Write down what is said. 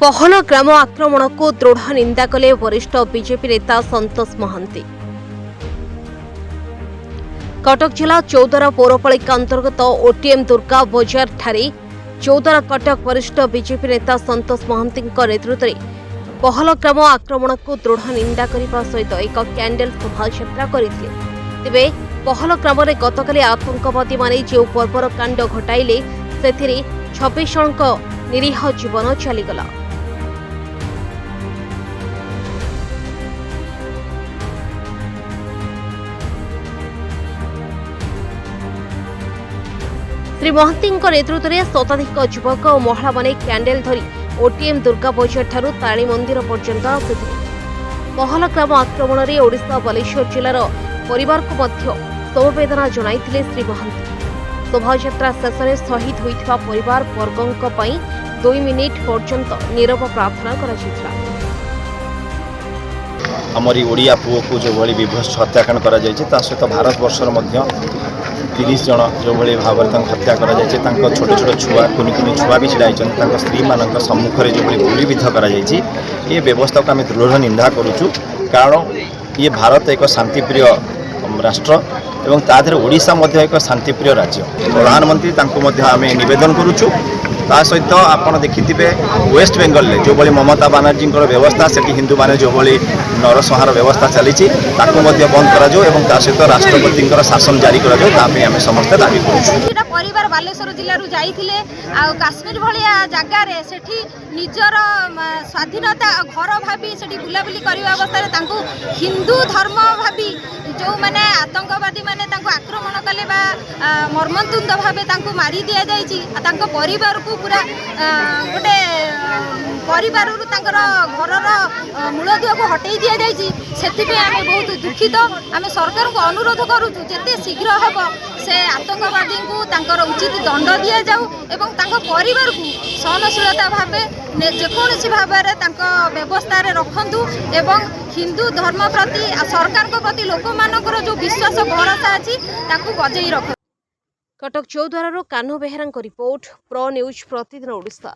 पहलग्राम आक्रमण को दृढ़ निंदा कले वरिष्ठ बीजेपी नेता संतोष महांती। कटक जिला चौदरा पौरपालिका अंतर्गत ओटीएम दुर्गा बजार ठारे चौदरा कटक वरिष्ठ बीजेपी नेता संतोष महांती नेतृत्व में पहलग्राम आक्रमण को दृढ़ निंदा करने सहित एक कैंडल शोभायात्रा करते। तेबे पहलग्राम में गतकाली आतंकवादी माने जो पर्वर कांड घटाइले से 26 जनक निरीह जीवन चलीगला। श्री महांती नेतृत्व में शताधिक युवक और महिला माने कैंडल धरी ओटीएम दुर्गा बजार ठारू तारिणी मंदिर पर्यंत आसिथिले। पहलग्राम आक्रमण में ओडिशा बालेश्वर जिलार परिवार को मध्य समवेदना जणाइथिले श्री महांती। शोभायात्रा शेष में शहीद होइथिबा परिवार वर्गों पई 2 मिनिट पर्यंत नीरव प्रार्थना करा। आमरी ओडिया पुओ को जो भली विभत्स हत्याकांड करा जायछि ता सहित भारत वर्षर मध्य 30 जन जो भली भाव हत्या करा जायछि तांको छोट छोट छुआ कुनि कुनि छुआ भी छिड़ाइछन तांको स्त्री मानक सम्मुख रे जो भली गुलीबिद्ध करा जायछि ये व्यवस्था को आम दृढ़ निंदा करूछु। कारण ये भारत एक शांतिप्रिय राष्ट्र एवं ताधर ओडिशा मध्य एक शांतिप्रिय राज्य। प्रधानमंत्री तांको मध्य आम निवेदन करूछु। ता सहित आपड़ देखिथिबे वेस्ट बेंगल में जो भली ममता बानर्जी व्यवस्था से हिंदू माने जो भली नरसंहार व्यवस्था चली बंद करा जाओ एवं ता सहित राष्ट्रपति शासन जारी करा जाओ तापे आम समस्त दाबी करूछु। परिवार बालेश्वर जिलू जाइथिले काश्मीर भाया जगार सेठी निजर स्वाधीनता घर भाभी सेठी बुलाबुली करने अवस्था हिंदू धर्म भाभी जो मैंने आतंकवादी मैंने आक्रमण कले मर्मन्तुद भाव मारी दि जाइए परिवार को पूरा गोटे परिवार घर मूलदुआ को हटई दि जाइए। से आम बहुत दुखित। आम सरकार को अनुरोध करूँ जिते शीघ्र हम से आतंकवादी को उचित दंड दि जाऊ एवं परिवार को सहनशीलता भाव जेकोसी भाव व्यवस्था रखु एवं हिंदू धर्म प्रति सरकार प्रति लोक मानकर जो विश्वास भरोसा अच्छी बजाई रख। Cuttack Choudwar Kanhu Behera report pro news प्रतिदिन ओडिशा।